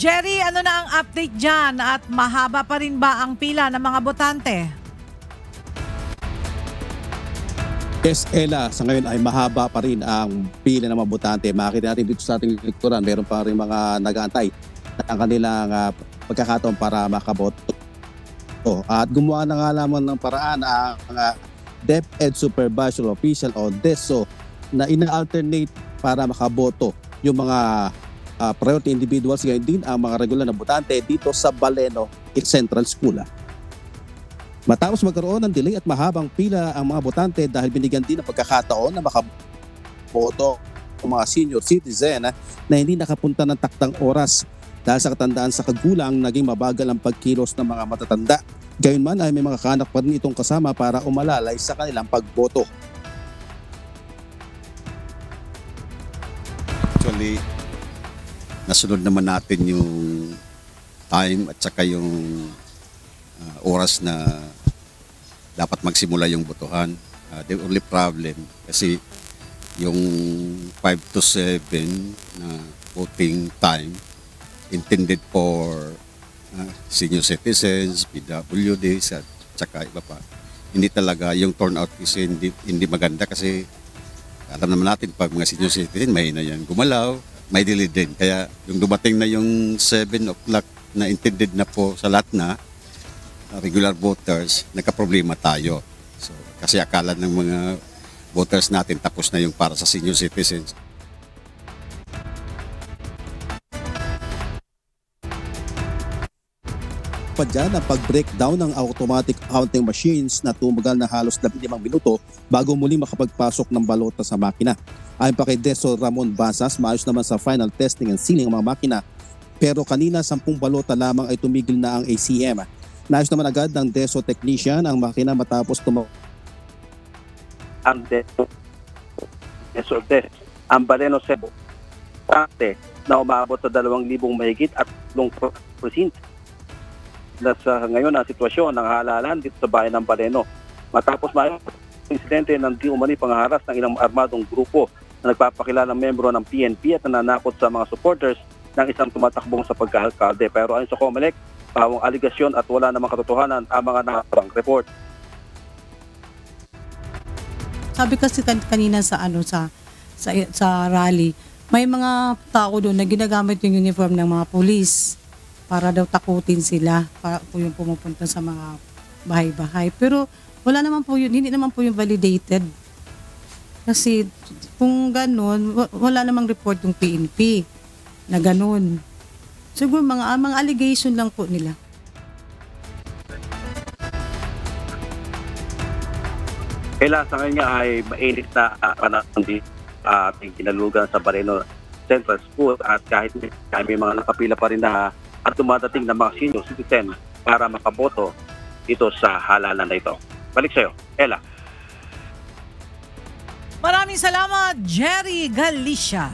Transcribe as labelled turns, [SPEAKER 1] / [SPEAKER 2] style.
[SPEAKER 1] Jerry, ano na ang update dyan at mahaba pa rin ba ang pila ng mga botante?
[SPEAKER 2] Yes, Ella, sa ngayon ay mahaba pa rin ang pila ng mga botante. Makikita natin dito sa ating likuran, meron pa rin mga nag-aantay ng kanilang pagkakataon para makaboto. At gumawa na nga naman ng paraan ang DepEd Supervisory Official o DESO na ina-alternate para makaboto yung mga priority individuals, ngayon din ang mga regular na botante dito sa Baleno Central School. Matapos magkaroon ng delay at mahabang pila ang mga botante dahil binigyan din ng pagkakataon na makaboto ang mga senior citizen na hindi nakapunta ng taktang oras dahil sa katandaan sa kagulang, naging mabagal ang pagkilos ng mga matatanda. Gayunman ay may mga kaanak pa rin itong kasama para umalalay sa kanilang pagboto.
[SPEAKER 3] Actually, nasunod naman natin yung time at saka yung oras na dapat magsimula yung botohan. The only problem kasi yung 5 to 7 na voting time intended for senior citizens, PWDs at saka iba pa. Hindi talaga yung turnout kasi hindi maganda kasi alam naman natin pag mga senior citizen may na yan gumalaw, may delay din. Kaya yung dumating na yung 7 o'clock na intended na po sa lahat na regular voters, nagka-problema tayo. So, kasi akala ng mga voters natin tapos na yung para sa senior citizens.
[SPEAKER 2] Pa dyan ang pag-breakdown ng automatic counting machines na tumagal na halos 15 minuto bago muli makapagpasok ng balota sa makina. Ayon pa kay Deso Ramon Basas, maayos naman sa final testing and sealing ang mga makina, pero kanina 10 balota lamang ay tumigil na ang ACM. Naayos naman agad ng Deso technician ang makina matapos
[SPEAKER 4] ang ang Baleno Cebu na umabot sa 2,000 mahigit at 3%. Sa ngayon ang sitwasyon ng halalan dito sa bayan ng Baleno. Matapos mayroong insidente ng di umani pangharas ng ilang armadong grupo na nagpapakilalang membro ng PNP at nananakot sa mga supporters ng isang tumatakbong sa pagkahalkalde. Pero ayon sa COMELEC, pawang aligasyon at wala namang katotohanan ang mga nakarang report.
[SPEAKER 5] Sabi kasi kanina sa rally, may mga tao doon na ginagamit yung uniform ng mga pulis para daw takutin sila para po yung pumupunta sa mga bahay-bahay. Pero wala naman po yun, hindi naman po yung validated. Kasi kung ganun, wala namang report yung PNP na ganun. Siguro mga allegation lang po nila.
[SPEAKER 4] Kailan sa ngayon nga ay mainit na panahon din ating kinalugan sa Baleno Central School at kahit may mga nakapila pa rin na at dumadating na mga senior citizen para makaboto dito sa halalan na ito. Balik sa'yo, Ella.
[SPEAKER 1] Maraming salamat, Jerry Galicia.